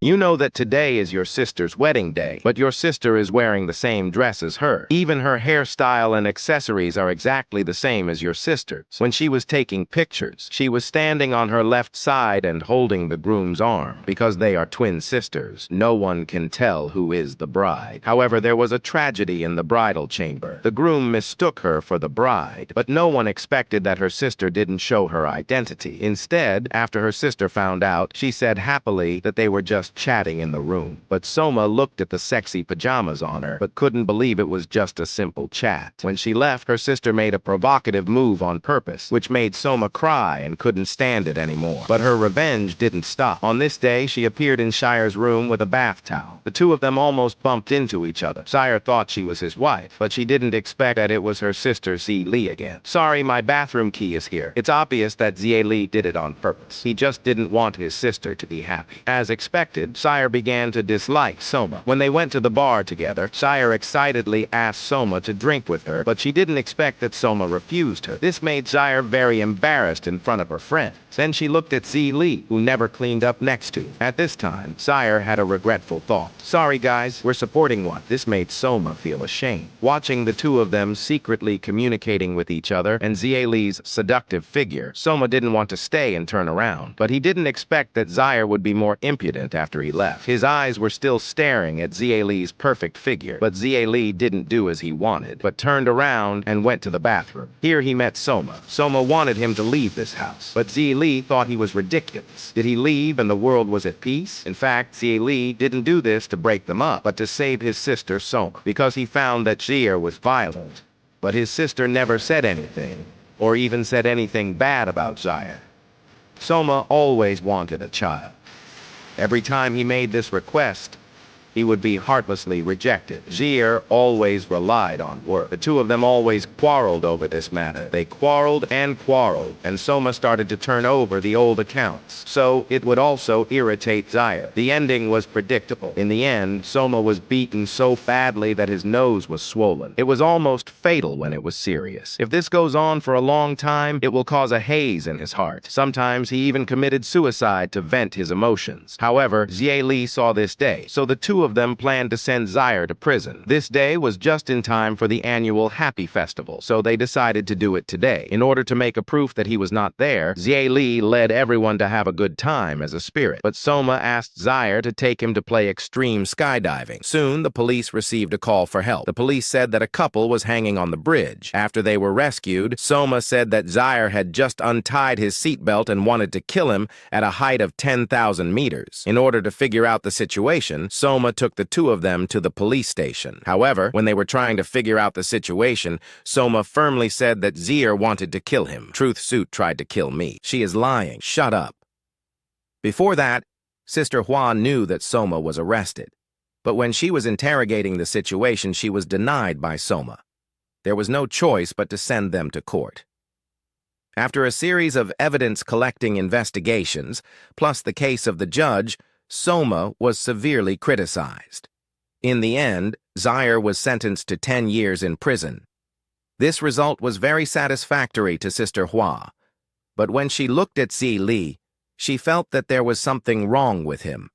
You know that today is your sister's wedding day, but your sister is wearing the same dress as her. Even her hairstyle and accessories are exactly the same as your sister's. When she was taking pictures, she was standing on her left side and holding the groom's arm. Because they are twin sisters, no one can tell who is the bride. However, there was a tragedy in the bridal chamber. The groom mistook her for the bride, but no one expected that her sister didn't show her identity. Instead, after her sister found out, she said happily that they were just chatting in the room. But Soma looked at the sexy pajamas on her, but couldn't believe it was just a simple chat. When she left, her sister made a provocative move on purpose, which made Soma cry and couldn't stand it anymore. But her revenge didn't stop. On this day, she appeared in Shire's room with a bath towel. The two of them almost bumped into each other. Shire thought she was his wife, but she didn't expect that it was her sister Zhe Li again. "Sorry, my bathroom key is here." It's obvious that Zhe Li did it on purpose. He just didn't want his sister to be happy. As expected, Shire began to dislike Soma. When they went to the bar together, Shire excitedly asked Soma to drink with her, but she didn't expect that Soma refused her. This made Shire very embarrassed in front of her friends. Then she looked at Zhe Li, who never cleaned up next to. At this time, Shire had a regretful thought. "Sorry guys, we're supporting one." This made Soma feel ashamed. Watching the two of them secretly communicating with each other and Zhe Li's seductive figure, Soma didn't want to stay and turn around. But he didn't expect that Shire would be more impudent after he left. His eyes were still staring at Zhe Li's perfect figure, but Zhe Li didn't do as he wanted, but turned around and went to the bathroom. Here he met Soma. Soma wanted him to leave this house, but Zhe Li thought he was ridiculous. Did he leave and the world was at peace? In fact, Zhe Li didn't do this to break them up, but to save his sister Soma, because he found that Shire was violent. But his sister never said anything, or even said anything bad about Shire. Soma always wanted a child. Every time he made this request, he would be heartlessly rejected. Shire always relied on work. The two of them always quarreled over this matter. They quarreled, and Soma started to turn over the old accounts. So it would also irritate Shire. The ending was predictable. In the end, Soma was beaten so badly that his nose was swollen. It was almost fatal when it was serious. If this goes on for a long time, it will cause a haze in his heart. Sometimes he even committed suicide to vent his emotions. However, Zhe Li saw this day, so the two of them planned to send Shire to prison. This day was just in time for the annual Happy Festival, so they decided to do it today. In order to make a proof that he was not there, Zhe Li led everyone to have a good time as a spirit, but Soma asked Shire to take him to play extreme skydiving. Soon, the police received a call for help. The police said that a couple was hanging on the bridge. After they were rescued, Soma said that Shire had just untied his seatbelt and wanted to kill him at a height of 10,000 meters. In order to figure out the situation, Soma took the two of them to the police station. However, when they were trying to figure out the situation, Soma firmly said that Shire wanted to kill him. Truth Suit tried to kill me. She is lying. Shut up. Before that, Sister Hua knew that Soma was arrested. But when she was interrogating the situation, she was denied by Soma. There was no choice but to send them to court. After a series of evidence-collecting investigations, plus the case of the judge, Soma was severely criticized. In the end, Shire was sentenced to 10 years in prison. This result was very satisfactory to Sister Hua, but when she looked at Zhe Li, she felt that there was something wrong with him.